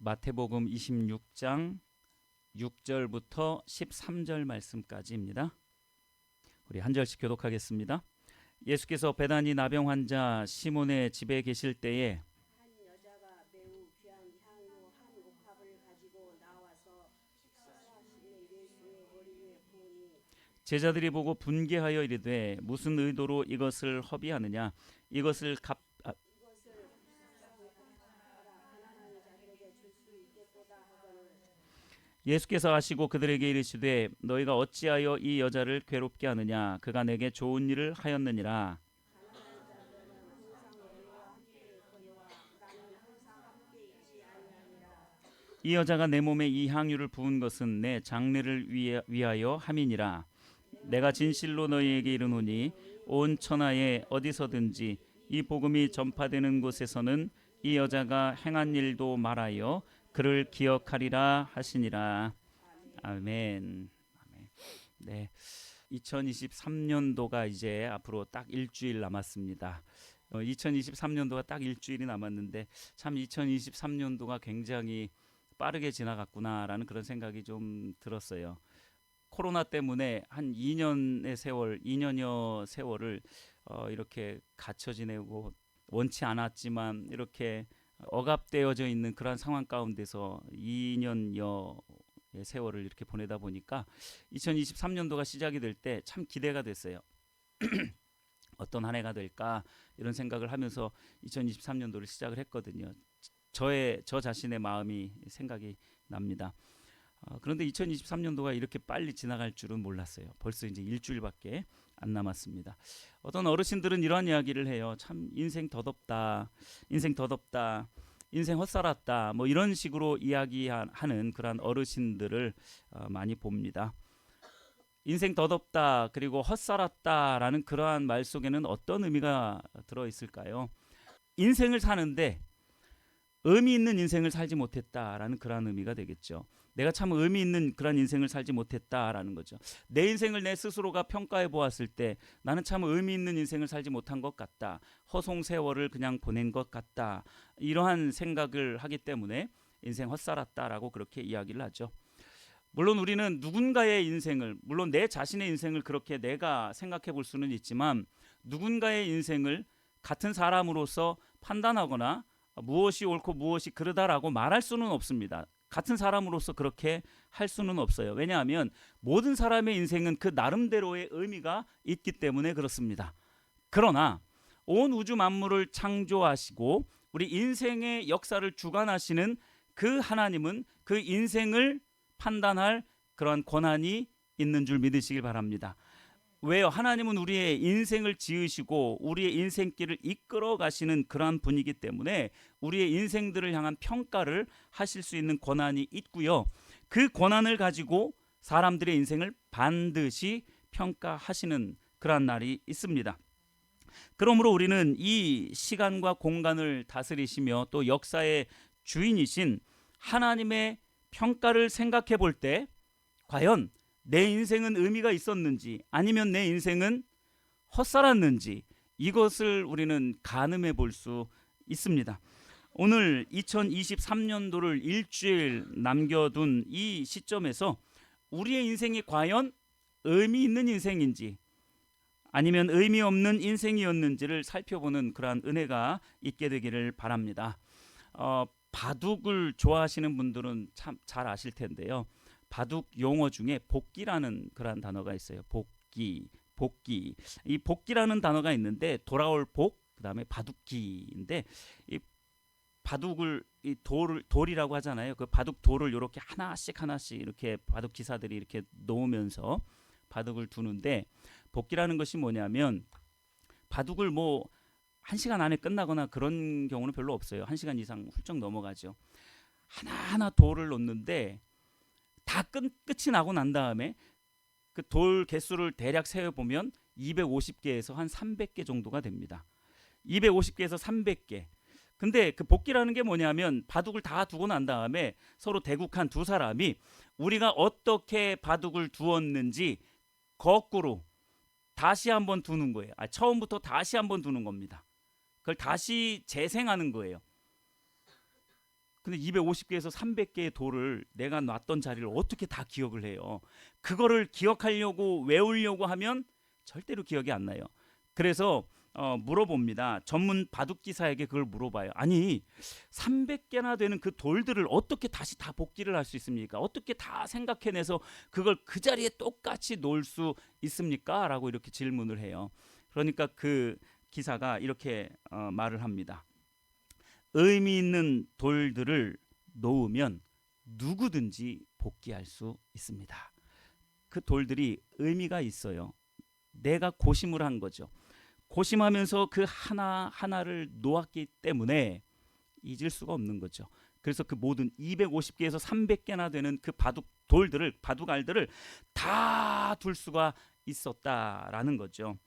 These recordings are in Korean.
마태복음 26장 6절부터 13절 말씀까지입니다. 우리 한 절씩 교독하겠습니다. 예수께서 베다니 나병 환자 시몬의 집에 계실 때에 한 여자가 매우 귀한 향유 한 옥합을 가지고 나와서 식사하시는 예수의 머리 위에 부으니 제자들이 보고 분개하여 이르되 무슨 의도로 이것을 허비하느냐 이것을 이것을 가난한 자들에게 줄 수 있겠도다 하거늘 예수께서 하시고 그들에게 이르시되 너희가 어찌하여 이 여자를 괴롭게 하느냐 그가 내게 좋은 일을 하였느니라. 가난한 자들은 항상 너희와 함께 있거니와 나는 항상 함께 있지 아니하니라. 이 여자가 내 몸에 이 향유를 부은 것은 내 장례를 위하여 함이니라. 내가 진실로 너희에게 이르노니 온 천하에 어디서든지 이 복음이 전파되는 곳에서는 이 여자가 행한 일도 말하여 그를 기억하리라 하시니라. 아멘. 아멘. 네, 2023년도가 이제 앞으로 딱 일주일 남았습니다. 2023년도가 딱 일주일이 남았는데 참 2023년도가 굉장히 빠르게 지나갔구나라는 그런 생각이 좀 들었어요. 코로나 때문에 한 2년의 세월, 2년여 세월을 이렇게 갇혀 지내고 원치 않았지만 이렇게 억압되어져 있는 그러한 상황 가운데서 2년여의 세월을 이렇게 보내다 보니까 2023년도가 시작이 될 때 참 기대가 됐어요. 어떤 한 해가 될까 이런 생각을 하면서 2023년도를 시작을 했거든요. 저 자신의 마음이 생각이 납니다. 그런데 2023년도가 이렇게 빨리 지나갈 줄은 몰랐어요. 벌써 이제 일주일밖에 안 남았습니다. 어떤 어르신들은 이러한 이야기를 해요. 참 인생 더덥다, 인생 더덥다, 인생 헛살았다, 뭐 이런 식으로 이야기하는 그러한 어르신들을 많이 봅니다. 인생 더덥다 그리고 헛살았다라는 그러한 말 속에는 어떤 의미가 들어있을까요? 인생을 사는데 의미 있는 인생을 살지 못했다라는 그러한 의미가 되겠죠. 내가 참 의미 있는 그런 인생을 살지 못했다라는 거죠. 내 인생을 내 스스로가 평가해 보았을 때 나는 참 의미 있는 인생을 살지 못한 것 같다. 허송세월을 그냥 보낸 것 같다. 이러한 생각을 하기 때문에 인생 헛살았다라고 그렇게 이야기를 하죠. 물론 우리는 누군가의 인생을, 물론 내 자신의 인생을 그렇게 내가 생각해 볼 수는 있지만 누군가의 인생을 같은 사람으로서 판단하거나 무엇이 옳고 무엇이 그르다라고 말할 수는 없습니다. 같은 사람으로서 그렇게 할 수는 없어요. 왜냐하면 모든 사람의 인생은 그 나름대로의 의미가 있기 때문에 그렇습니다. 그러나 온 우주 만물을 창조하시고 우리 인생의 역사를 주관하시는 그 하나님은 그 인생을 판단할 그러한 권한이 있는 줄 믿으시길 바랍니다. 왜요? 하나님은 우리의 인생을 지으시고 우리의 인생길을 이끌어 가시는 그러한 분이기 때문에 우리의 인생들을 향한 평가를 하실 수 있는 권한이 있고요. 그 권한을 가지고 사람들의 인생을 반드시 평가하시는 그러한 날이 있습니다. 그러므로 우리는 이 시간과 공간을 다스리시며 또 역사의 주인이신 하나님의 평가를 생각해 볼 때 과연 내 인생은 의미가 있었는지 아니면 내 인생은 헛살았는지 이것을 우리는 가늠해 볼 수 있습니다. 오늘 2023년도를 일주일 남겨둔 이 시점에서 우리의 인생이 과연 의미 있는 인생인지 아니면 의미 없는 인생이었는지를 살펴보는 그러한 은혜가 있게 되기를 바랍니다. 바둑을 좋아하시는 분들은 참 잘 아실 텐데요. 바둑 용어 중에 복기라는 그런 단어가 있어요. 복기. 이 복기라는 단어가 있는데 돌아올 복, 그다음에 바둑기인데 이 바둑을 이 돌이라고 하잖아요. 그 바둑 돌을 이렇게 하나씩 이렇게 바둑 기사들이 이렇게 놓으면서 바둑을 두는데 복기라는 것이 뭐냐면 바둑을 뭐 1시간 안에 끝나거나 그런 경우는 별로 없어요. 1시간 이상 훌쩍 넘어가죠. 하나하나 돌을 놓는데 다 끝이 나고 난 다음에 그 돌 개수를 대략 세어보면 250개에서 한 300개 정도가 됩니다. 250개에서 300개. 근데 그 복기라는 게 뭐냐면 바둑을 다 두고 난 다음에 서로 대국한 두 사람이 우리가 어떻게 바둑을 두었는지 거꾸로 다시 한번 두는 거예요. 처음부터 다시 한번 두는 겁니다. 그걸 다시 재생하는 거예요. 근데 250개에서 300개의 돌을 내가 놨던 자리를 어떻게 다 기억을 해요? 그거를 기억하려고 외우려고 하면 절대로 기억이 안 나요. 그래서 물어봅니다. 전문 바둑 기사에게 그걸 물어봐요. 아니 300개나 되는 그 돌들을 어떻게 다시 다 복기를 할 수 있습니까? 어떻게 다 생각해내서 그걸 그 자리에 똑같이 놓을 수 있습니까? 라고 이렇게 질문을 해요. 그러니까 그 기사가 이렇게 말을 합니다. 의미 있는 돌들을 놓으면 누구든지 복귀할 수 있습니다. 그 돌들이 의미가 있어요. 내가 고심을 한 거죠. 고심하면서 그 하나하나를 놓았기 때문에 잊을 수가 없는 거죠. 그래서 그 모든 250개에서 300개나 되는 그 바둑알들을 다 둘 수가 있었다라는 거죠.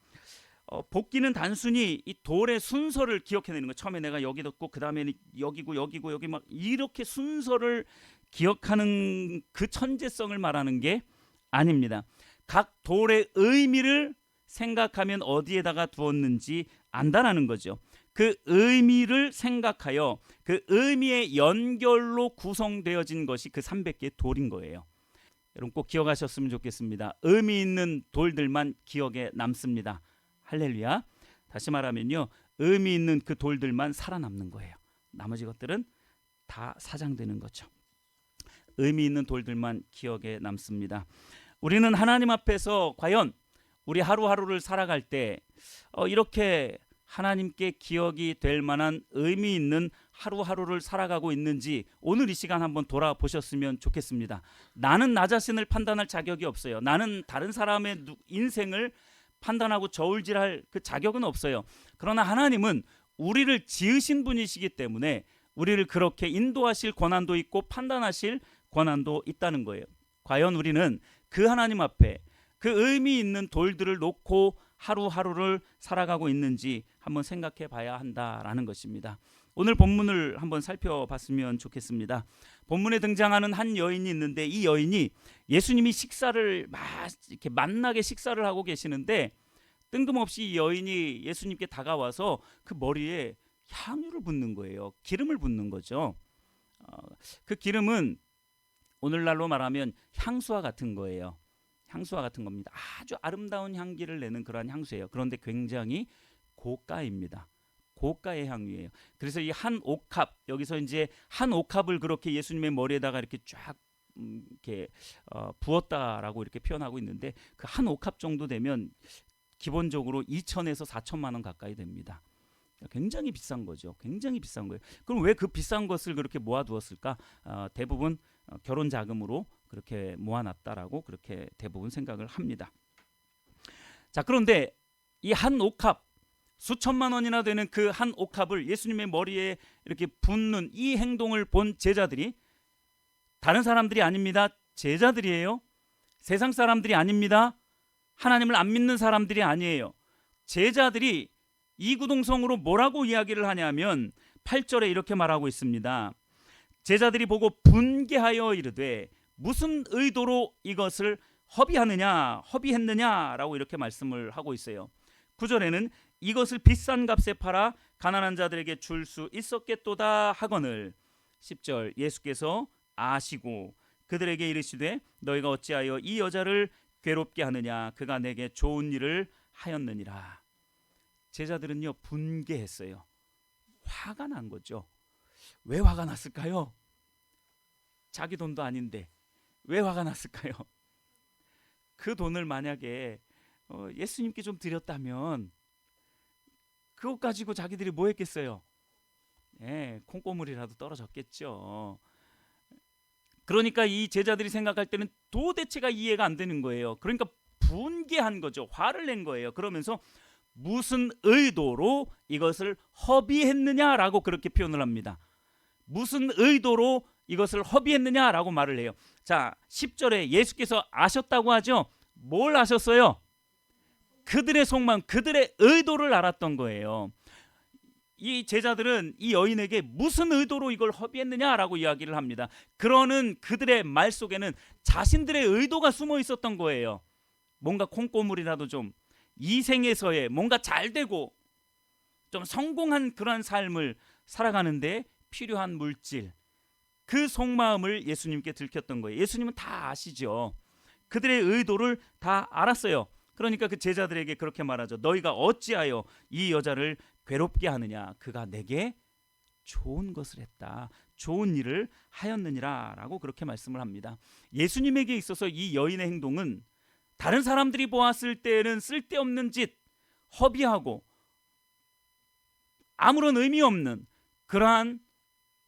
복기는 단순히 이 돌의 순서를 기억해내는 거. 처음에 내가 여기 뒀고 그 다음에는 여기고 여기고 여기 막 이렇게 순서를 기억하는 그 천재성을 말하는 게 아닙니다. 각 돌의 의미를 생각하면 어디에다가 두었는지 안다라는 거죠. 그 의미를 생각하여 그 의미의 연결로 구성되어진 것이 그 300개의 돌인 거예요. 여러분 꼭 기억하셨으면 좋겠습니다. 의미 있는 돌들만 기억에 남습니다. 할렐루야. 다시 말하면요, 의미 있는 그 돌들만 살아남는 거예요. 나머지 것들은 다 사장되는 거죠. 의미 있는 돌들만 기억에 남습니다. 우리는 하나님 앞에서 과연 우리 하루하루를 살아갈 때 이렇게 하나님께 기억이 될 만한 의미 있는 하루하루를 살아가고 있는지 오늘 이 시간 한번 돌아보셨으면 좋겠습니다. 나는 나 자신을 판단할 자격이 없어요. 나는 다른 사람의 인생을 판단하고 저울질할 그 자격은 없어요. 그러나 하나님은 우리를 지으신 분이시기 때문에 우리를 그렇게 인도하실 권한도 있고 판단하실 권한도 있다는 거예요. 과연 우리는 그 하나님 앞에 그 의미 있는 돌들을 놓고 하루하루를 살아가고 있는지 한번 생각해 봐야 한다라는 것입니다. 오늘 본문을 한번 살펴봤으면 좋겠습니다. 본문에 등장하는 한 여인이 있는데 이 여인이 예수님이 식사를 이렇게 만나게 식사를 하고 계시는데 뜬금없이 이 여인이 예수님께 다가와서 그 머리에 향유를 붓는 거예요. 기름을 붓는 거죠. 그 기름은 오늘날로 말하면 향수와 같은 거예요. 향수와 같은 겁니다. 아주 아름다운 향기를 내는 그러한 향수예요. 그런데 굉장히 고가입니다. 고가의 향유예요. 그래서 이 한 옥합, 여기서 이제 한 옥합을 그렇게 예수님의 머리에다가 이렇게 쫙 이렇게 부었다라고 이렇게 표현하고 있는데 그 한 옥합 정도 되면 기본적으로 2천에서 4천만 원 가까이 됩니다. 굉장히 비싼 거죠. 굉장히 비싼 거예요. 그럼 왜 그 비싼 것을 그렇게 모아두었을까? 대부분 결혼 자금으로 그렇게 모아놨다라고 그렇게 대부분 생각을 합니다. 자, 그런데 이 한 옥합 수천만 원이나 되는 그 한 옥합을 예수님의 머리에 이렇게 붓는 이 행동을 본 제자들이 다른 사람들이 아닙니다. 제자들이에요. 세상 사람들이 아닙니다. 하나님을 안 믿는 사람들이 아니에요. 제자들이 이구동성으로 뭐라고 이야기를 하냐면 8절에 이렇게 말하고 있습니다. 제자들이 보고 분개하여 이르되 무슨 의도로 이것을 허비했느냐라고 이렇게 말씀을 하고 있어요. 9절에는 이것을 비싼 값에 팔아 가난한 자들에게 줄 수 있었겠도다 하거늘 10절 예수께서 아시고 그들에게 이르시되 너희가 어찌하여 이 여자를 괴롭게 하느냐 그가 내게 좋은 일을 하였느니라. 제자들은요 분개했어요. 화가 난 거죠. 왜 화가 났을까요? 자기 돈도 아닌데 왜 화가 났을까요? 그 돈을 만약에 예수님께 좀 드렸다면 그것 가지고 자기들이 뭐 했겠어요? 콩고물이라도 떨어졌겠죠. 그러니까 이 제자들이 생각할 때는 도대체가 이해가 안 되는 거예요. 그러니까 분개한 거죠. 화를 낸 거예요. 그러면서 무슨 의도로 이것을 허비했느냐라고 그렇게 표현을 합니다. 무슨 의도로 이것을 허비했느냐라고 말을 해요. 자, 10절에 예수께서 아셨다고 하죠. 뭘 아셨어요? 그들의 속마음, 그들의 의도를 알았던 거예요. 이 제자들은 이 여인에게 무슨 의도로 이걸 허비했느냐라고 이야기를 합니다. 그러는 그들의 말 속에는 자신들의 의도가 숨어 있었던 거예요. 뭔가 콩고물이라도 좀 이 생에서의 뭔가 잘되고 좀 성공한 그런 삶을 살아가는데 필요한 물질, 그 속마음을 예수님께 들켰던 거예요. 예수님은 다 아시죠. 그들의 의도를 다 알았어요. 그러니까 그 제자들에게 그렇게 말하죠. 너희가 어찌하여 이 여자를 괴롭게 하느냐. 그가 내게 좋은 것을 했다. 좋은 일을 하였느니라 라고 그렇게 말씀을 합니다. 예수님에게 있어서 이 여인의 행동은 다른 사람들이 보았을 때는 쓸데없는 짓, 허비하고 아무런 의미 없는 그러한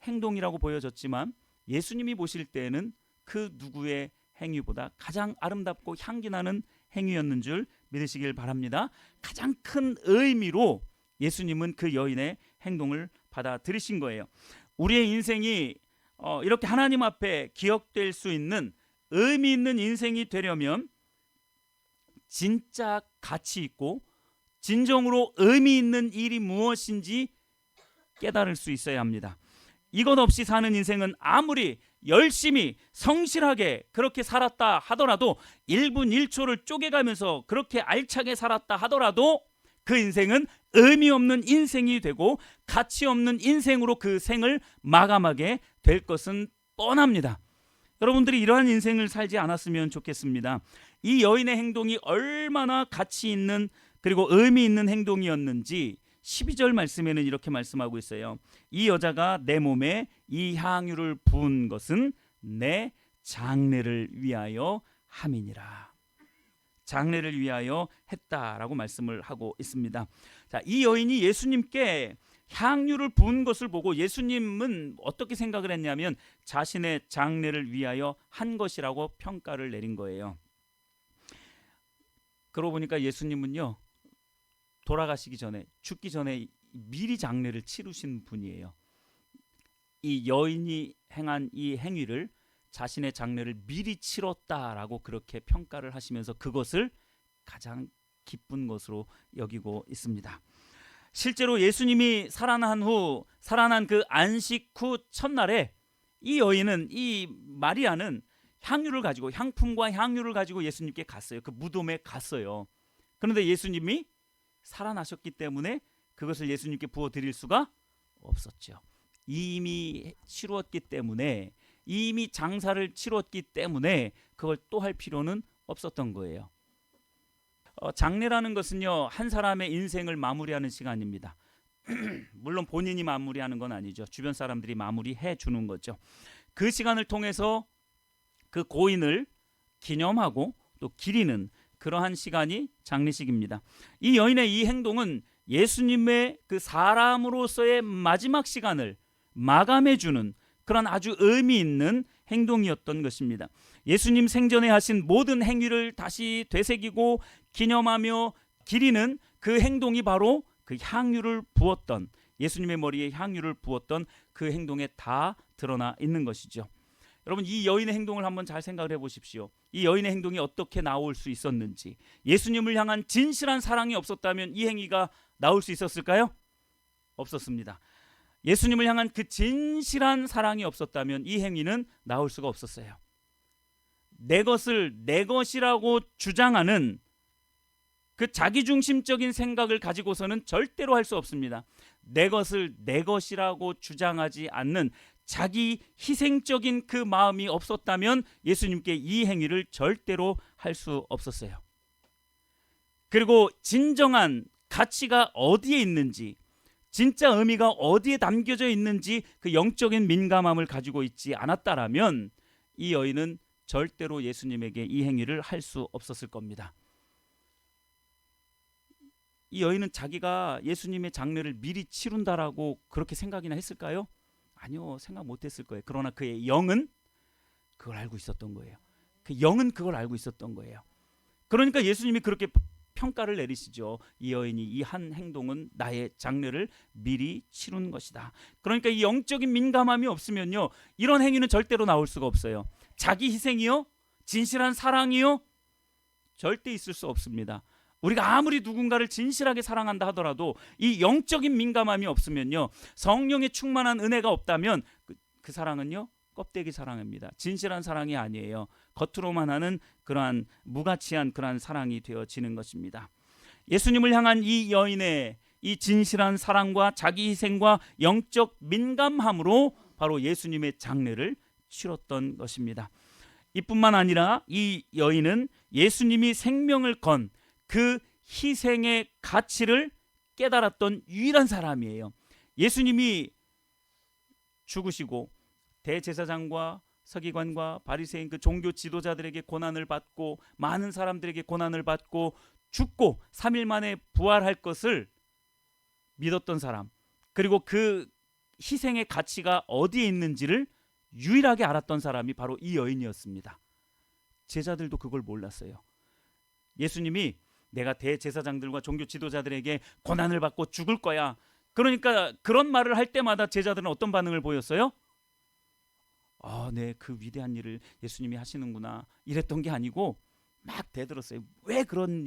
행동이라고 보여졌지만 예수님이 보실 때에는 그 누구의 행위보다 가장 아름답고 향기나는 행위였는 줄 믿으시길 바랍니다. 가장 큰 의미로 예수님은 그 여인의 행동을 받아들이신 거예요. 우리의 인생이 이렇게 하나님 앞에 기억될 수 있는 의미 있는 인생이 되려면 진짜 가치 있고 진정으로 의미 있는 일이 무엇인지 깨달을 수 있어야 합니다. 이것 없이 사는 인생은 아무리 열심히 성실하게 그렇게 살았다 하더라도 1분 1초를 쪼개가면서 그렇게 알차게 살았다 하더라도 그 인생은 의미 없는 인생이 되고 가치 없는 인생으로 그 생을 마감하게 될 것은 뻔합니다. 여러분들이 이러한 인생을 살지 않았으면 좋겠습니다. 이 여인의 행동이 얼마나 가치 있는 그리고 의미 있는 행동이었는지 12절 말씀에는 이렇게 말씀하고 있어요. 이 여자가 내 몸에 이 향유를 부은 것은 내 장례를 위하여 함이니라. 장례를 위하여 했다라고 말씀을 하고 있습니다. 자, 이 여인이 예수님께 향유를 부은 것을 보고 예수님은 어떻게 생각을 했냐면 자신의 장례를 위하여 한 것이라고 평가를 내린 거예요. 그러고 보니까 예수님은요, 돌아가시기 전에, 죽기 전에 미리 장례를 치르신 분이에요. 이 여인이 행한 이 행위를 자신의 장례를 미리 치렀다라고 그렇게 평가를 하시면서 그것을 가장 기쁜 것으로 여기고 있습니다. 실제로 예수님이 살아난 그 안식 후 첫날에 이 여인은, 이 마리아는 향유를 가지고, 향품과 향유를 가지고 예수님께 갔어요. 그 무덤에 갔어요. 그런데 예수님이 살아나셨기 때문에 그것을 예수님께 부어드릴 수가 없었죠. 이미 치루었기 때문에, 이미 장사를 치렀기 때문에 그걸 또 할 필요는 없었던 거예요. 장례라는 것은요, 한 사람의 인생을 마무리하는 시간입니다. 물론 본인이 마무리하는 건 아니죠. 주변 사람들이 마무리해 주는 거죠. 그 시간을 통해서 그 고인을 기념하고 또 기리는 그러한 시간이 장례식입니다. 이 여인의 이 행동은 예수님의 그 사람으로서의 마지막 시간을 마감해 주는 그런 아주 의미 있는 행동이었던 것입니다. 예수님 생전에 하신 모든 행위를 다시 되새기고 기념하며 기리는 그 행동이 바로 그 향유를 부었던, 예수님의 머리에 향유를 부었던 그 행동에 다 드러나 있는 것이죠. 여러분, 이 여인의 행동을 한번 잘 생각을 해보십시오. 이 여인의 행동이 어떻게 나올 수 있었는지. 예수님을 향한 진실한 사랑이 없었다면 이 행위가 나올 수 있었을까요? 없었습니다. 예수님을 향한 그 진실한 사랑이 없었다면 이 행위는 나올 수가 없었어요. 내 것을 내 것이라고 주장하는 그 자기중심적인 생각을 가지고서는 절대로 할 수 없습니다. 내 것을 내 것이라고 주장하지 않는 자기 희생적인 그 마음이 없었다면 예수님께 이 행위를 절대로 할 수 없었어요. 그리고 진정한 가치가 어디에 있는지, 진짜 의미가 어디에 담겨져 있는지 그 영적인 민감함을 가지고 있지 않았다라면 이 여인은 절대로 예수님에게 이 행위를 할 수 없었을 겁니다. 이 여인은 자기가 예수님의 장례를 미리 치른다라고 그렇게 생각이나 했을까요? 아니요, 생각 못했을 거예요. 그러나 그의 영은 그걸 알고 있었던 거예요. 그 영은 그걸 알고 있었던 거예요. 그러니까 예수님이 그렇게 평가를 내리시죠. 이 여인이 이 한 행동은 나의 장례를 미리 치른 것이다. 그러니까 이 영적인 민감함이 없으면요, 이런 행위는 절대로 나올 수가 없어요. 자기 희생이요, 진실한 사랑이요, 절대 있을 수 없습니다. 우리가 아무리 누군가를 진실하게 사랑한다 하더라도 이 영적인 민감함이 없으면요, 성령의 충만한 은혜가 없다면 그 사랑은요, 껍데기 사랑입니다. 진실한 사랑이 아니에요. 겉으로만 하는 그러한 무가치한 그러한 사랑이 되어지는 것입니다. 예수님을 향한 이 여인의 이 진실한 사랑과 자기 희생과 영적 민감함으로 바로 예수님의 장례를 치렀던 것입니다. 이뿐만 아니라 이 여인은 예수님이 생명을 건 그 희생의 가치를 깨달았던 유일한 사람이에요. 예수님이 죽으시고 대제사장과 서기관과 바리새인 그 종교 지도자들에게 고난을 받고 많은 사람들에게 고난을 받고 죽고 3일 만에 부활할 것을 믿었던 사람, 그리고 그 희생의 가치가 어디에 있는지를 유일하게 알았던 사람이 바로 이 여인이었습니다. 제자들도 그걸 몰랐어요. 예수님이 내가 대제사장들과 종교 지도자들에게 고난을 받고 죽을 거야, 그러니까 그런 말을 할 때마다 제자들은 어떤 반응을 보였어요? 네, 그 위대한 일을 예수님이 하시는구나 이랬던 게 아니고 막 대들었어요. 왜 그런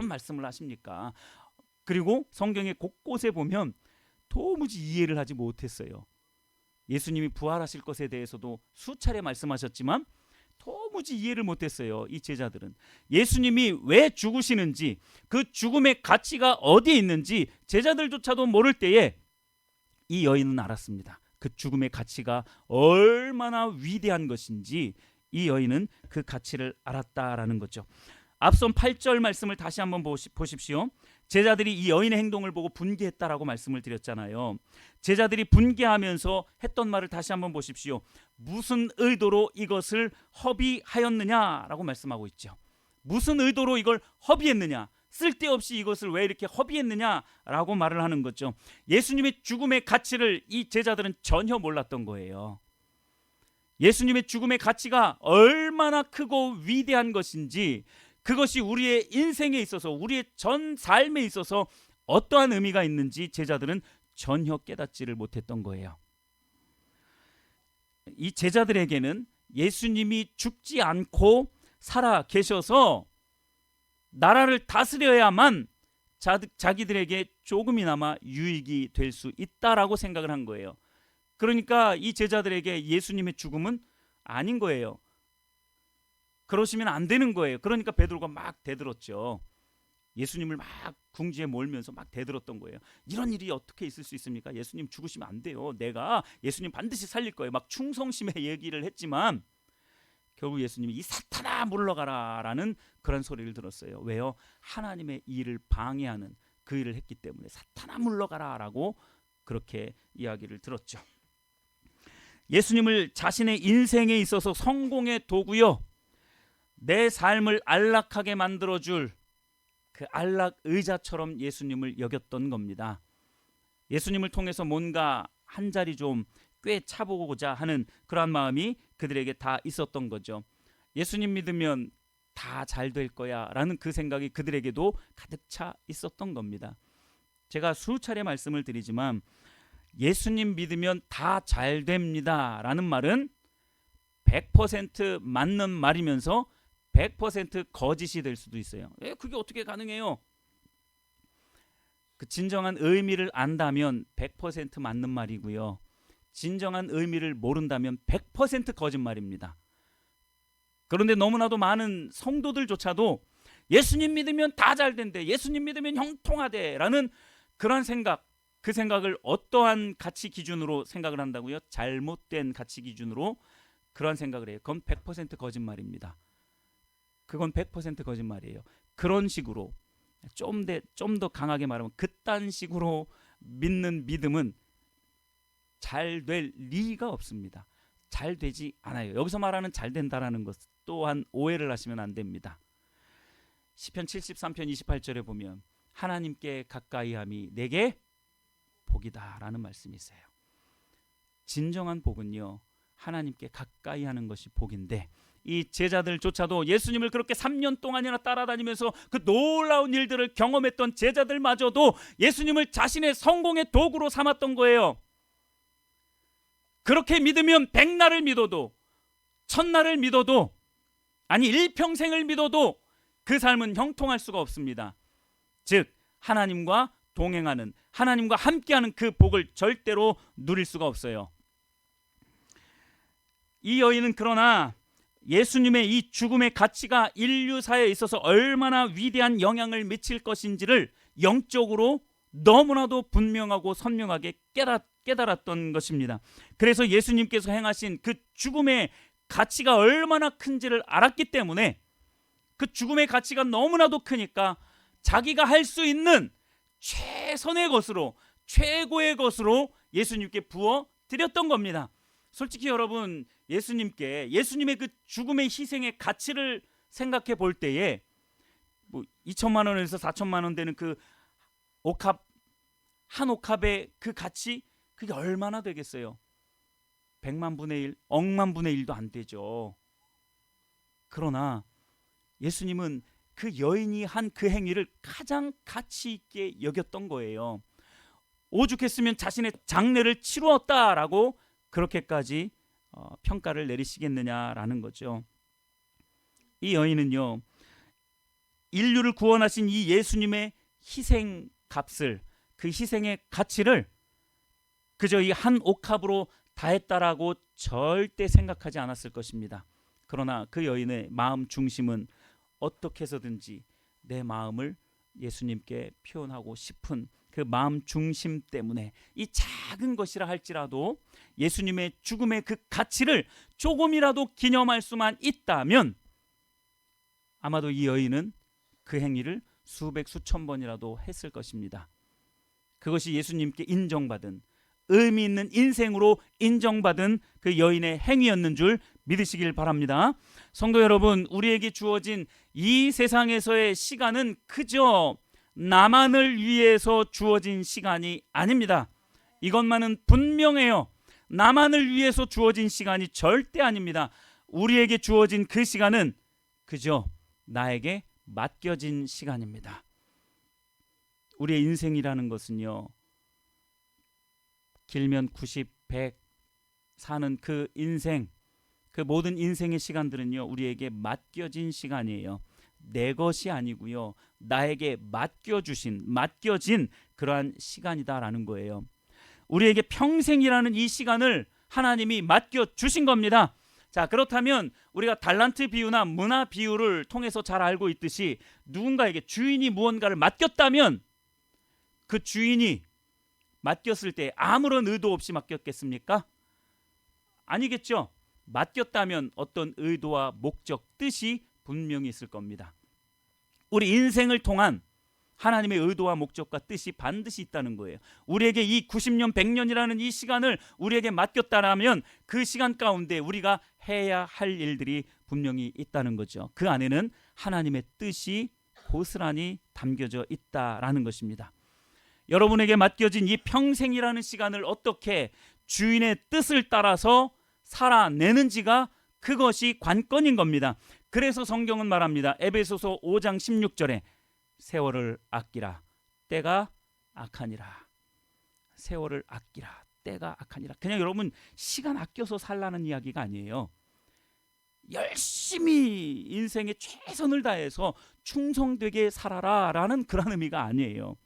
말씀을 하십니까? 그리고 성경의 곳곳에 보면 도무지 이해를 하지 못했어요. 예수님이 부활하실 것에 대해서도 수차례 말씀하셨지만 도무지 이해를 못했어요. 이 제자들은 예수님이 왜 죽으시는지, 그 죽음의 가치가 어디에 있는지 제자들조차도 모를 때에 이 여인은 알았습니다. 그 죽음의 가치가 얼마나 위대한 것인지 이 여인은 그 가치를 알았다라는 거죠. 앞선 8절 말씀을 다시 한번 보십시오. 제자들이 이 여인의 행동을 보고 분개했다라고 말씀을 드렸잖아요. 제자들이 분개하면서 했던 말을 다시 한번 보십시오. 무슨 의도로 이것을 허비하였느냐라고 말씀하고 있죠. 무슨 의도로 이걸 허비했느냐, 쓸데없이 이것을 왜 이렇게 허비했느냐라고 말을 하는 거죠. 예수님의 죽음의 가치를 이 제자들은 전혀 몰랐던 거예요. 예수님의 죽음의 가치가 얼마나 크고 위대한 것인지, 그것이 우리의 인생에 있어서, 우리의 전 삶에 있어서 어떠한 의미가 있는지 제자들은 전혀 깨닫지를 못했던 거예요. 이 제자들에게는 예수님이 죽지 않고 살아 계셔서 나라를 다스려야만 자기들에게 조금이나마 유익이 될 수 있다라고 생각을 한 거예요. 그러니까 이 제자들에게 예수님의 죽음은 아닌 거예요. 그러시면 안 되는 거예요. 그러니까 베드로가 막 대들었죠. 예수님을 막 궁지에 몰면서 막 대들었던 거예요. 이런 일이 어떻게 있을 수 있습니까? 예수님 죽으시면 안 돼요. 내가 예수님 반드시 살릴 거예요. 막 충성심의 얘기를 했지만 결국 예수님이 이 사탄아 물러가라 라는 그런 소리를 들었어요. 왜요? 하나님의 일을 방해하는 그 일을 했기 때문에 사탄아 물러가라 라고 그렇게 이야기를 들었죠. 예수님을 자신의 인생에 있어서 성공의 도구요, 내 삶을 안락하게 만들어줄 그 안락 의자처럼 예수님을 여겼던 겁니다. 예수님을 통해서 뭔가 한 자리 좀 꿰차보고자 하는 그러한 마음이 그들에게 다 있었던 거죠. 예수님 믿으면 다 잘 될 거야 라는 그 생각이 그들에게도 가득 차 있었던 겁니다. 제가 수차례 말씀을 드리지만 예수님 믿으면 다 잘 됩니다 라는 말은 100% 맞는 말이면서 100% 거짓이 될 수도 있어요. 그게 어떻게 가능해요? 그 진정한 의미를 안다면 100% 맞는 말이고요, 진정한 의미를 모른다면 100% 거짓말입니다. 그런데 너무나도 많은 성도들조차도 예수님 믿으면 다 잘 된대, 예수님 믿으면 형통하대 라는 그런 생각, 그 생각을 어떠한 가치 기준으로 생각을 한다고요? 잘못된 가치 기준으로 그런 생각을 해요. 그건 100% 거짓말입니다. 그건 100% 거짓말이에요. 그런 식으로 좀 더 강하게 말하면 그딴 식으로 믿는 믿음은 잘 될 리가 없습니다. 잘 되지 않아요. 여기서 말하는 잘 된다라는 것 또한 오해를 하시면 안 됩니다. 시편 73편 28절에 보면 하나님께 가까이함이 내게 복이다라는 말씀이 있어요. 진정한 복은요, 하나님께 가까이하는 것이 복인데 이 제자들조차도 예수님을 그렇게 3년 동안이나 따라다니면서 그 놀라운 일들을 경험했던 제자들마저도 예수님을 자신의 성공의 도구로 삼았던 거예요. 그렇게 믿으면 100날을 믿어도 1000날을 믿어도 아니 일평생을 믿어도 그 삶은 형통할 수가 없습니다. 즉 하나님과 동행하는, 하나님과 함께하는 그 복을 절대로 누릴 수가 없어요. 이 여인은 그러나 예수님의 이 죽음의 가치가 인류사에 있어서 얼마나 위대한 영향을 미칠 것인지를 영적으로 너무나도 분명하고 선명하게 깨달았던 것입니다. 그래서 예수님께서 행하신 그 죽음의 가치가 얼마나 큰지를 알았기 때문에 그 죽음의 가치가 너무나도 크니까 자기가 할 수 있는 최선의 것으로, 최고의 것으로 예수님께 부어 드렸던 겁니다. 솔직히 여러분, 예수님의 그 죽음의 희생의 가치를 생각해 볼 때에 2천만 원에서 4천만 원 되는 그 옥합, 한 옥합의 그 가치, 그게 얼마나 되겠어요? 100만 분의 1, 억만 분의 1도 안 되죠. 그러나 예수님은 그 여인이 한 그 행위를 가장 가치 있게 여겼던 거예요. 오죽했으면 자신의 장례를 치루었다라고 그렇게까지 평가를 내리시겠느냐라는 거죠. 이 여인은요, 인류를 구원하신 이 예수님의 희생 값을, 그 희생의 가치를 그저 이 한 옥합으로 다했다라고 절대 생각하지 않았을 것입니다. 그러나 그 여인의 마음 중심은 어떻게 해서든지 내 마음을 예수님께 표현하고 싶은 그 마음 중심 때문에 이 작은 것이라 할지라도 예수님의 죽음의 그 가치를 조금이라도 기념할 수만 있다면 아마도 이 여인은 그 행위를 수백 수천 번이라도 했을 것입니다. 그것이 예수님께 인정받은, 의미 있는 인생으로 인정받은 그 여인의 행위였는 줄 믿으시길 바랍니다. 성도 여러분, 우리에게 주어진 이 세상에서의 시간은 그저 나만을 위해서 주어진 시간이 아닙니다. 이것만은 분명해요. 나만을 위해서 주어진 시간이 절대 아닙니다. 우리에게 주어진 그 시간은 그저 나에게 맡겨진 시간입니다. 우리의 인생이라는 것은요, 길면 90, 100 사는 그 인생, 그 모든 인생의 시간들은요, 우리에게 맡겨진 시간이에요. 내 것이 아니고요, 나에게 맡겨진 그러한 시간이다라는 거예요. 우리에게 평생이라는 이 시간을 하나님이 맡겨주신 겁니다. 자, 그렇다면 우리가 달란트 비유나 문화 비유를 통해서 잘 알고 있듯이 누군가에게 주인이 무언가를 맡겼다면 그 주인이 맡겼을 때 아무런 의도 없이 맡겼겠습니까? 아니겠죠. 맡겼다면 어떤 의도와 목적, 뜻이 분명히 있을 겁니다. 우리 인생을 통한 하나님의 의도와 목적과 뜻이 반드시 있다는 거예요. 우리에게 이 90년, 100년이라는 이 시간을 우리에게 맡겼다라면 그 시간 가운데 우리가 해야 할 일들이 분명히 있다는 거죠. 그 안에는 하나님의 뜻이 고스란히 담겨져 있다라는 것입니다. 여러분에게 맡겨진 이 평생이라는 시간을 어떻게 주인의 뜻을 따라서 살아내는지가 그것이 관건인 겁니다. 그래서 성경은 말합니다. 에베소서 5장 16절에 세월을 아끼라, 때가 악하니라. 세월을 아끼라, 때가 악하니라. 그냥 여러분 시간 아껴서 살라는 이야기가 아니에요. 열심히 인생의 최선을 다해서 충성되게 살아라라는 그런 의미가 아니에요.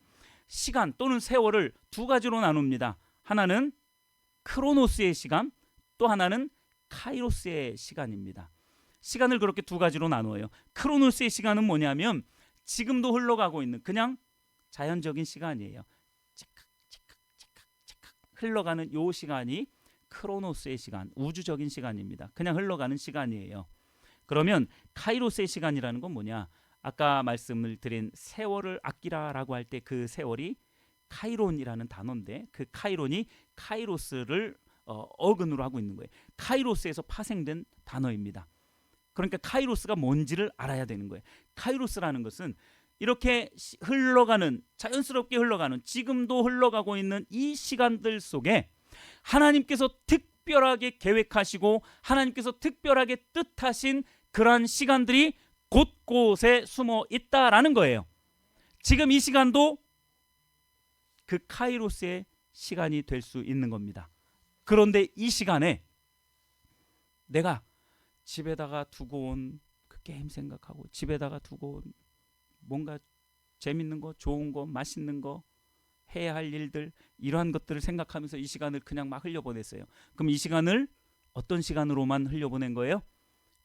시간 또는 세월을 두 가지로 나눕니다. 하나는 크로노스의 시간, 또 하나는 카이로스의 시간입니다. 시간을 그렇게 두 가지로 나누어요. 크로노스의 시간은 뭐냐면 지금도 흘러가고 있는 그냥 자연적인 시간이에요. 찌깍 흘러가는 요 시간이 크로노스의 시간, 우주적인 시간입니다. 그냥 흘러가는 시간이에요. 그러면 카이로스의 시간이라는 건 뭐냐? 아까 말씀을 드린 세월을 아끼라라고 할 때 그 세월이 카이론이라는 단어인데 그 카이론이 카이로스를 어근으로 하고 있는 거예요. 카이로스에서 파생된 단어입니다. 그러니까 카이로스가 뭔지를 알아야 되는 거예요. 카이로스라는 것은 이렇게 흘러가는, 자연스럽게 흘러가는, 지금도 흘러가고 있는 이 시간들 속에 하나님께서 특별하게 계획하시고 하나님께서 특별하게 뜻하신 그러한 시간들이 곳곳에 숨어 있다라는 거예요. 지금 이 시간도 그 카이로스의 시간이 될 수 있는 겁니다. 그런데 이 시간에 내가 집에다가 두고 온 그 게임 생각하고, 집에다가 두고 온 뭔가 재밌는 거, 좋은 거, 맛있는 거, 해야 할 일들, 이러한 것들을 생각하면서 이 시간을 그냥 막 흘려보냈어요. 그럼 이 시간을 어떤 시간으로만 흘려보낸 거예요?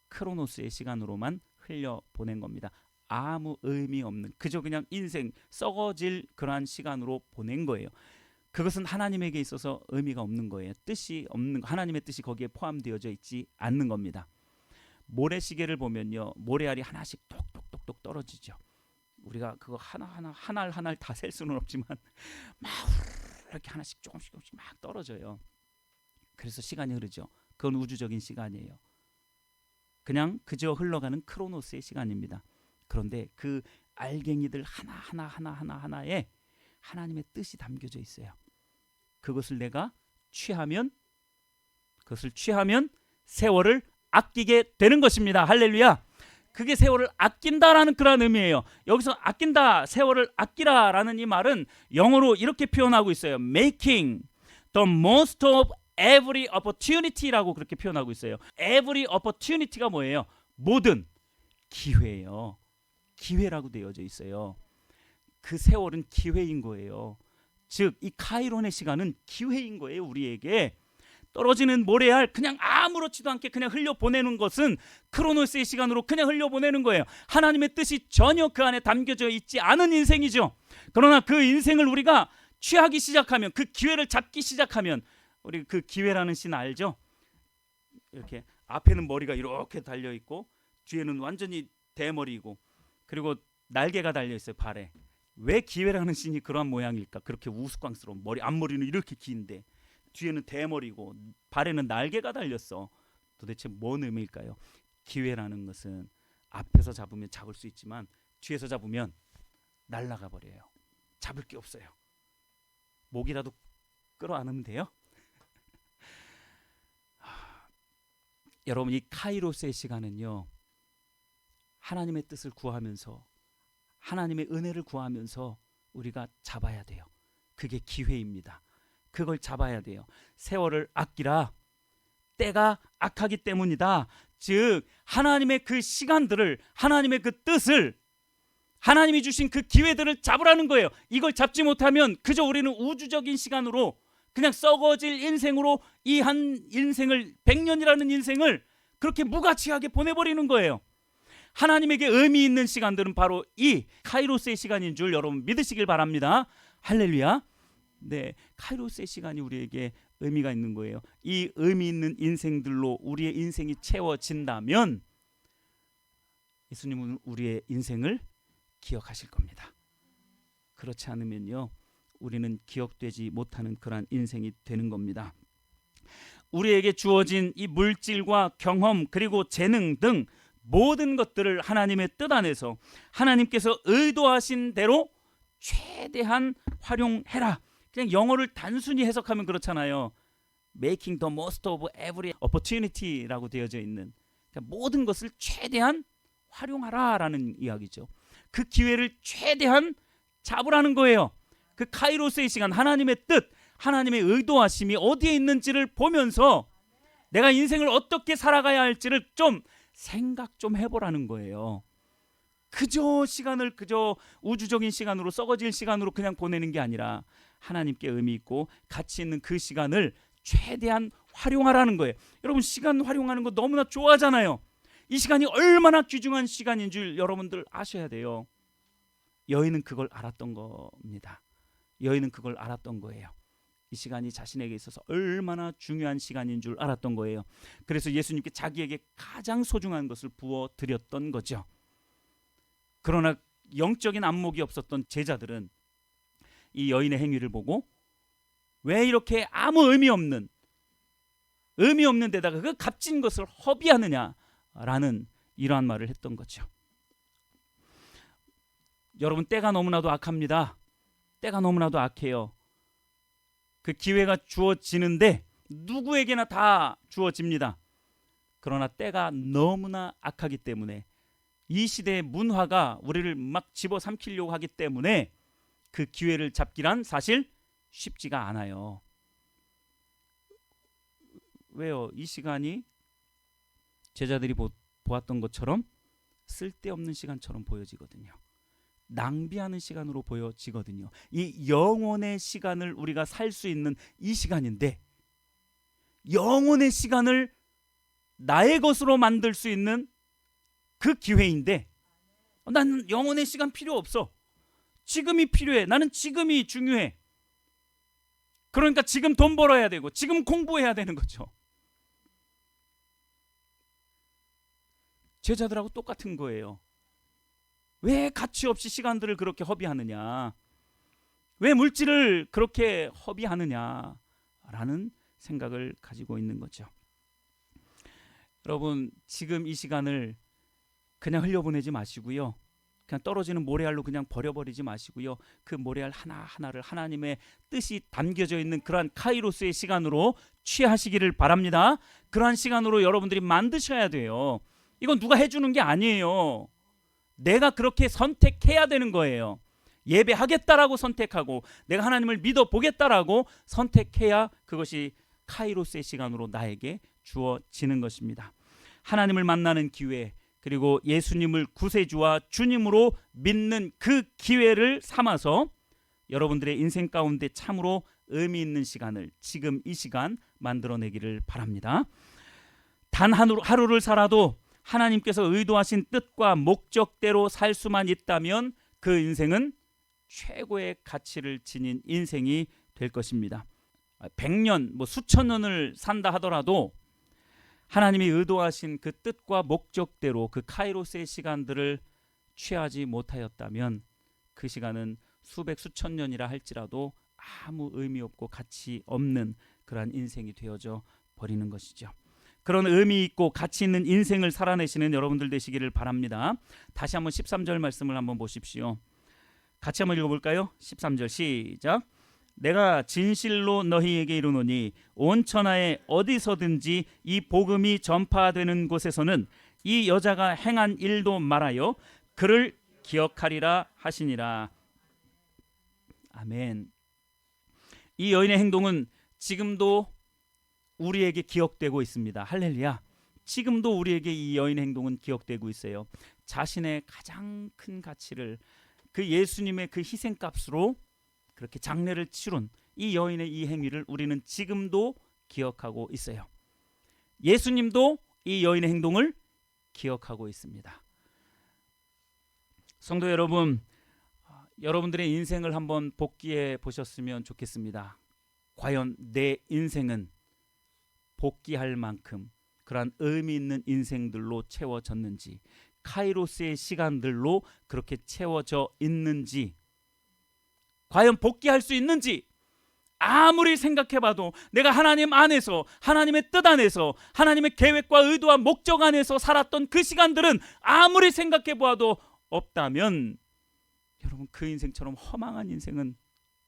크로노스의 시간으로만 흘려보낸 겁니다. 아무 의미 없는, 그저 그냥 인생 썩어질 그러한 시간으로 보낸 거예요. 그것은 하나님에게 있어서 의미가 없는 거예요. 뜻이 없는, 하나님의 뜻이 거기에 포함되어져 있지 않는 겁니다. 모래시계를 보면요, 모래알이 하나씩 똑똑똑똑 떨어지죠. 우리가 그거 하나하나 한 알 한 알 다 셀 수는 없지만 막 이렇게 하나씩 조금씩 막 떨어져요. 그래서 시간이 흐르죠. 그건 우주적인 시간이에요. 그냥 그저 흘러가는 크로노스의 시간입니다. 그런데 그 알갱이들 하나에 하나님의 뜻이 담겨져 있어요. 그것을 내가 취하면 세월을 아끼게 되는 것입니다. 할렐루야. 그게 세월을 아낀다라는 그런 의미예요. 여기서 아낀다, 세월을 아끼라라는 이 말은 영어로 이렇게 표현하고 있어요. Making the most of every opportunity라고 그렇게 표현하고 있어요. Every opportunity가 뭐예요? 모든 기회예요. 기회라고 되어져 있어요. 그 세월은 기회인 거예요. 즉 이 카이론의 시간은 기회인 거예요. 우리에게 떨어지는 모래알 그냥 아무렇지도 않게 그냥 흘려보내는 것은 크로노스의 시간으로 그냥 흘려보내는 거예요. 하나님의 뜻이 전혀 그 안에 담겨져 있지 않은 인생이죠. 그러나 그 인생을 우리가 취하기 시작하면, 그 기회를 잡기 시작하면, 우리 그 기회라는 씬 알죠? 이렇게 앞에는 머리가 이렇게 달려있고 뒤에는 완전히 대머리이고 그리고 날개가 달려있어요. 발에. 왜 기회라는 씬이 그러한 모양일까? 그렇게 우스꽝스러운 머리, 앞머리는 이렇게 긴데 뒤에는 대머리고 발에는 날개가 달렸어. 도대체 뭔 의미일까요? 기회라는 것은 앞에서 잡으면 잡을 수 있지만 뒤에서 잡으면 날아가 버려요. 잡을 게 없어요. 목이라도 끌어안으면 돼요. 여러분, 이 카이로스의 시간은요, 하나님의 뜻을 구하면서, 하나님의 은혜를 구하면서 우리가 잡아야 돼요. 그게 기회입니다. 그걸 잡아야 돼요. 세월을 아끼라. 때가 악하기 때문이다. 즉 하나님의 그 시간들을, 하나님의 그 뜻을, 하나님이 주신 그 기회들을 잡으라는 거예요. 이걸 잡지 못하면 그저 우리는 우주적인 시간으로 그냥 썩어질 인생으로 이 한 인생을, 100년이라는 인생을 그렇게 무가치하게 보내버리는 거예요. 하나님에게 의미 있는 시간들은 바로 이 카이로스의 시간인 줄 여러분 믿으시길 바랍니다. 할렐루야. 네, 카이로스의 시간이 우리에게 의미가 있는 거예요. 이 의미 있는 인생들로 우리의 인생이 채워진다면 예수님은 우리의 인생을 기억하실 겁니다. 그렇지 않으면요, 우리는 기억되지 못하는 그러한 인생이 되는 겁니다. 우리에게 주어진 이 물질과 경험 그리고 재능 등 모든 것들을 하나님의 뜻 안에서 하나님께서 의도하신 대로 최대한 활용해라. 그냥 영어를 단순히 해석하면 그렇잖아요. Making the most of every opportunity라고 되어져 있는, 그러니까 모든 것을 최대한 활용하라라는 이야기죠. 그 기회를 최대한 잡으라는 거예요. 그 카이로스의 시간, 하나님의 뜻, 하나님의 의도하심이 어디에 있는지를 보면서 내가 인생을 어떻게 살아가야 할지를 좀 생각 좀 해보라는 거예요. 그저 시간을 그저 우주적인 시간으로, 썩어질 시간으로 그냥 보내는 게 아니라 하나님께 의미 있고 가치 있는 그 시간을 최대한 활용하라는 거예요. 여러분, 시간 활용하는 거 너무나 좋아하잖아요. 이 시간이 얼마나 귀중한 시간인 줄 여러분들 아셔야 돼요. 여인은 그걸 알았던 겁니다. 여인은 그걸 알았던 거예요. 이 시간이 자신에게 있어서 얼마나 중요한 시간인 줄 알았던 거예요. 그래서 예수님께 자기에게 가장 소중한 것을 부어드렸던 거죠. 그러나 영적인 안목이 없었던 제자들은 이 여인의 행위를 보고 왜 이렇게 아무 의미 없는 데다가 그 값진 것을 허비하느냐라는 이러한 말을 했던 거죠. 여러분, 때가 너무나도 악합니다. 때가 너무나도 악해요. 그 기회가 주어지는데 누구에게나 다 주어집니다. 그러나 때가 너무나 악하기 때문에 이 시대의 문화가 우리를 막 집어삼키려고 하기 때문에 그 기회를 잡기란 사실 쉽지가 않아요. 왜요? 이 시간이 제자들이 보았던 것처럼 쓸데없는 시간처럼 보여지거든요. 낭비하는 시간으로 보여지거든요. 이 영혼의 시간을 우리가 살 수 있는 이 시간인데, 영혼의 시간을 나의 것으로 만들 수 있는 그 기회인데, 난 영혼의 시간 필요 없어. 지금이 필요해. 나는 지금이 중요해. 그러니까 지금 돈 벌어야 되고 지금 공부해야 되는 거죠. 제자들하고 똑같은 거예요. 왜 가치 없이 시간들을 그렇게 허비하느냐? 왜 물질을 그렇게 허비하느냐라는 생각을 가지고 있는 거죠. 여러분, 지금 이 시간을 그냥 흘려보내지 마시고요. 그냥 떨어지는 모래알로 그냥 버려버리지 마시고요. 그 모래알 하나하나를 하나님의 뜻이 담겨져 있는 그러한 카이로스의 시간으로 취하시기를 바랍니다. 그러한 시간으로 여러분들이 만드셔야 돼요. 이건 누가 해주는 게 아니에요. 내가 그렇게 선택해야 되는 거예요. 예배하겠다라고 선택하고 내가 하나님을 믿어보겠다라고 선택해야 그것이 카이로스의 시간으로 나에게 주어지는 것입니다. 하나님을 만나는 기회, 그리고 예수님을 구세주와 주님으로 믿는 그 기회를 삼아서 여러분들의 인생 가운데 참으로 의미 있는 시간을 지금 이 시간 만들어내기를 바랍니다. 단 하루를 살아도 하나님께서 의도하신 뜻과 목적대로 살 수만 있다면 그 인생은 최고의 가치를 지닌 인생이 될 것입니다. 100년, 수천 년을 산다 하더라도 하나님이 의도하신 그 뜻과 목적대로 그 카이로스의 시간들을 취하지 못하였다면 그 시간은 수백 수천 년이라 할지라도 아무 의미 없고 가치 없는 그러한 인생이 되어져 버리는 것이죠. 그런 의미 있고 가치 있는 인생을 살아내시는 여러분들 되시기를 바랍니다. 다시 한번 13절 말씀을 한번 보십시오. 같이 한번 읽어볼까요? 13절 시작. 내가 진실로 너희에게 이르노니 온 천하에 어디서든지 이 복음이 전파되는 곳에서는 이 여자가 행한 일도 말하여 그를 기억하리라 하시니라. 아멘. 이 여인의 행동은 지금도 우리에게 기억되고 있습니다. 할렐루야. 지금도 우리에게 이 여인의 행동은 기억되고 있어요. 자신의 가장 큰 가치를 그 예수님의 그 희생값으로 그렇게 장례를 치룬 이 여인의 이 행위를 우리는 지금도 기억하고 있어요. 예수님도 이 여인의 행동을 기억하고 있습니다. 성도 여러분, 여러분들의 인생을 한번 복기해 보셨으면 좋겠습니다. 과연 내 인생은 복귀할 만큼 그러한 의미 있는 인생들로 채워졌는지, 카이로스의 시간들로 그렇게 채워져 있는지, 과연 복귀할 수 있는지 아무리 생각해봐도 내가 하나님 안에서, 하나님의 뜻 안에서, 하나님의 계획과 의도와 목적 안에서 살았던 그 시간들은 아무리 생각해보아도 없다면 여러분, 그 인생처럼 허망한 인생은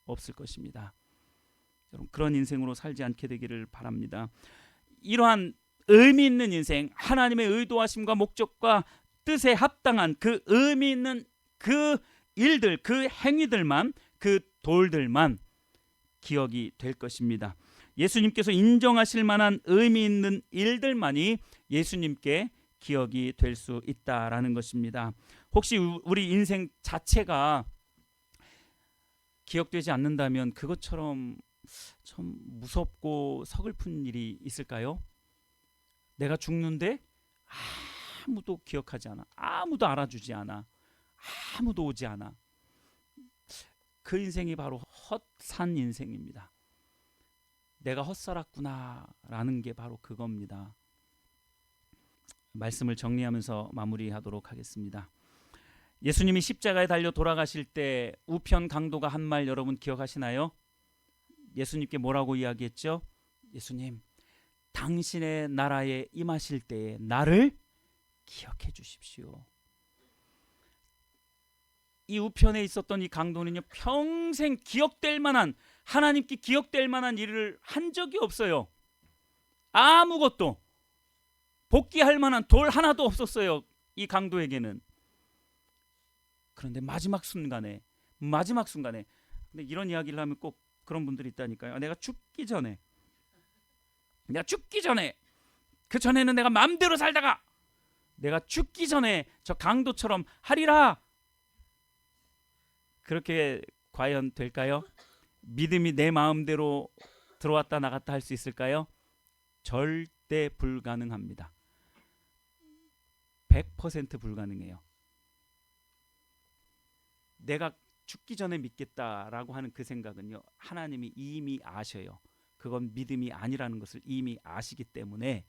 없을 것입니다. 여러분, 그런 인생으로 살지 않게 되기를 바랍니다. 이러한 의미 있는 인생, 하나님의 의도하심과 목적과 뜻에 합당한 그 의미 있는 그 일들, 그 행위들만, 그 돌들만 기억이 될 것입니다. 예수님께서 인정하실 만한 의미 있는 일들만이 예수님께 기억이 될 수 있다라는 것입니다. 혹시 우리 인생 자체가 기억되지 않는다면 그것처럼 참 무섭고 서글픈 일이 있을까요? 내가 죽는데 아무도 기억하지 않아, 아무도 알아주지 않아, 아무도 오지 않아. 그 인생이 바로 헛산 인생입니다. 내가 헛살았구나라는 게 바로 그겁니다. 말씀을 정리하면서 마무리하도록 하겠습니다. 예수님이 십자가에 달려 돌아가실 때 우편 강도가 한 말 여러분 기억하시나요? 예수님께 뭐라고 이야기했죠? 예수님, 당신의 나라에 임하실 때에 나를 기억해 주십시오. 이 우편에 있었던 이 강도는요, 평생 기억될 만한, 하나님께 기억될 만한 일을 한 적이 없어요. 아무것도 복귀할 만한 돌 하나도 없었어요, 이 강도에게는. 그런데 마지막 순간에 근데 이런 이야기를 하면 꼭 그런 분들이 있다니까요. 내가 죽기 전에 그 전에는 내가 마음대로 살다가 내가 죽기 전에 저 강도처럼 하리라. 그렇게 과연 될까요? 믿음이 내 마음대로 들어왔다 나갔다 할 수 있을까요? 절대 불가능합니다. 100% 불가능해요. 내가 죽기 전에 믿겠다라고 하는 그 생각은요, 하나님이 이미 아셔요. 그건 믿음이 아니라는 것을 이미 아시기 때문에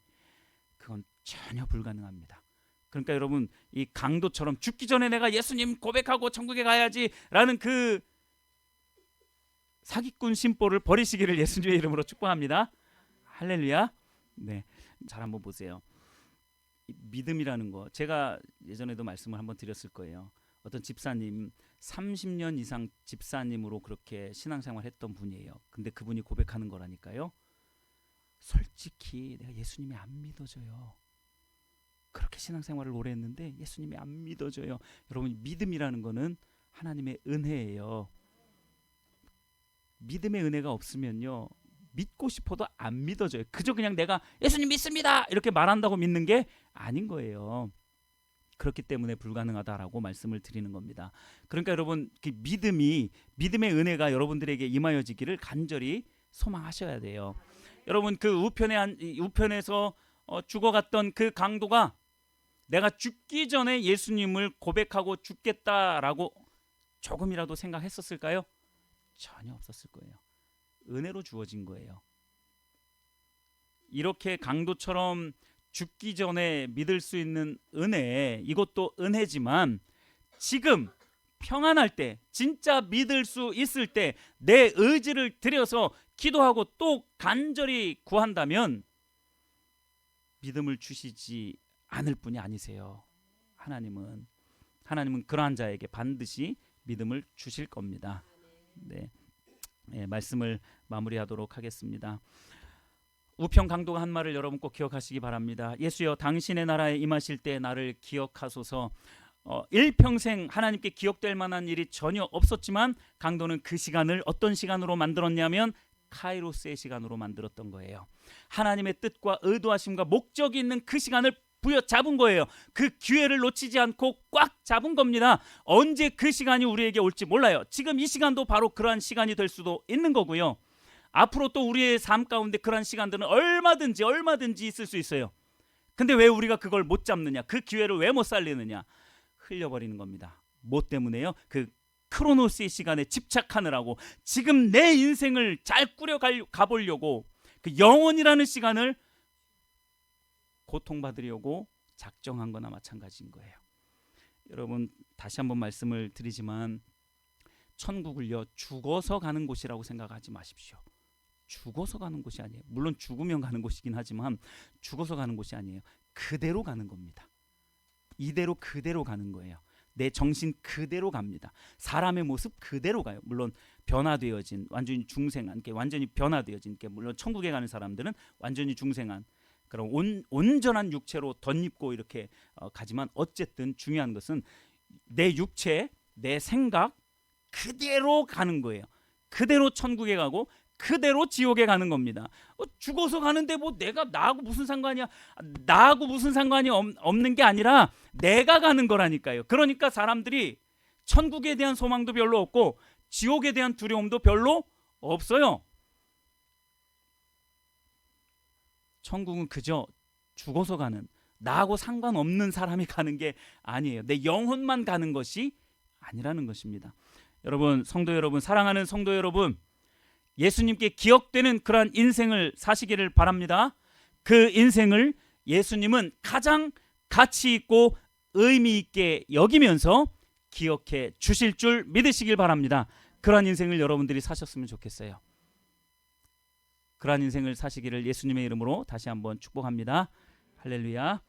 그건 전혀 불가능합니다. 그러니까 여러분, 이 강도처럼 죽기 전에 내가 예수님 고백하고 천국에 가야지라는 그 사기꾼 심보를 버리시기를 예수님의 이름으로 축복합니다. 할렐루야. 네, 잘 한번 보세요. 믿음이라는 거, 제가 예전에도 말씀을 한번 드렸을 거예요. 어떤 집사님, 30년 이상 집사님으로 그렇게 신앙생활 했던 분이에요. 근데 그분이 고백하는 거라니까요. 솔직히 내가 예수님이 안 믿어져요. 그렇게 신앙생활을 오래 했는데 예수님이 안 믿어져요. 여러분, 믿음이라는 거는 하나님의 은혜예요. 믿음의 은혜가 없으면요, 믿고 싶어도 안 믿어져요. 그저 그냥 내가 예수님 믿습니다 이렇게 말한다고 믿는 게 아닌 거예요. 그렇기 때문에 불가능하다라고 말씀을 드리는 겁니다. 그러니까 여러분, 그 믿음의 은혜가 여러분들에게 임하여지기를 간절히 소망하셔야 돼요. 여러분, 그 우편에서 죽어갔던 그 강도가 내가 죽기 전에 예수님을 고백하고 죽겠다라고 조금이라도 생각했었을까요? 전혀 없었을 거예요. 은혜로 주어진 거예요. 이렇게 강도처럼 죽기 전에 믿을 수 있는 은혜, 이것도 은혜지만 지금 평안할 때, 진짜 믿을 수 있을 때 내 의지를 들여서 기도하고 또 간절히 구한다면 믿음을 주시지 않을 분이 아니세요. 하나님은 그러한 자에게 반드시 믿음을 주실 겁니다. 네, 말씀을 마무리하도록 하겠습니다. 우편 강도가 한 말을 여러분 꼭 기억하시기 바랍니다. 예수여, 당신의 나라에 임하실 때 나를 기억하소서. 일평생 하나님께 기억될 만한 일이 전혀 없었지만 강도는 그 시간을 어떤 시간으로 만들었냐면 카이로스의 시간으로 만들었던 거예요. 하나님의 뜻과 의도하심과 목적이 있는 그 시간을 부여잡은 거예요. 그 기회를 놓치지 않고 꽉 잡은 겁니다. 언제 그 시간이 우리에게 올지 몰라요. 지금 이 시간도 바로 그러한 시간이 될 수도 있는 거고요. 앞으로 또 우리의 삶 가운데 그러한 시간들은 얼마든지 있을 수 있어요. 근데 왜 우리가 그걸 못 잡느냐? 그 기회를 왜 못 살리느냐? 흘려버리는 겁니다. 뭐 때문에요? 그 크로노스의 시간에 집착하느라고, 지금 내 인생을 잘 가보려고 그 영원이라는 시간을 고통받으려고 작정한 거나 마찬가지인 거예요. 여러분, 다시 한번 말씀을 드리지만 천국을요, 죽어서 가는 곳이라고 생각하지 마십시오. 죽어서 가는 곳이 아니에요. 물론 죽으면 가는 곳이긴 하지만 죽어서 가는 곳이 아니에요. 그대로 가는 겁니다. 이대로 그대로 가는 거예요. 내 정신 그대로 갑니다. 사람의 모습 그대로 가요. 물론 변화되어진 완전히 중생한, 완전히 변화되어진, 물론 천국에 가는 사람들은 완전히 중생한 그런 온전한 육체로 덧입고 이렇게 가지만, 어쨌든 중요한 것은 내 육체, 내 생각 그대로 가는 거예요. 그대로 천국에 가고 그대로 지옥에 가는 겁니다. 죽어서 가는데 뭐 나하고 무슨 상관이야? 나하고 무슨 상관이 없는 게 아니라 내가 가는 거라니까요. 그러니까 사람들이 천국에 대한 소망도 별로 없고 지옥에 대한 두려움도 별로 없어요. 천국은 그저 죽어서 가는, 나하고 상관없는 사람이 가는 게 아니에요. 내 영혼만 가는 것이 아니라는 것입니다. 여러분, 성도 여러분, 사랑하는 성도 여러분, 예수님께 기억되는 그러한 인생을 사시기를 바랍니다. 그 인생을 예수님은 가장 가치 있고 의미 있게 여기면서 기억해 주실 줄 믿으시길 바랍니다. 그러한 인생을 여러분들이 사셨으면 좋겠어요. 그러한 인생을 사시기를 예수님의 이름으로 다시 한번 축복합니다. 할렐루야.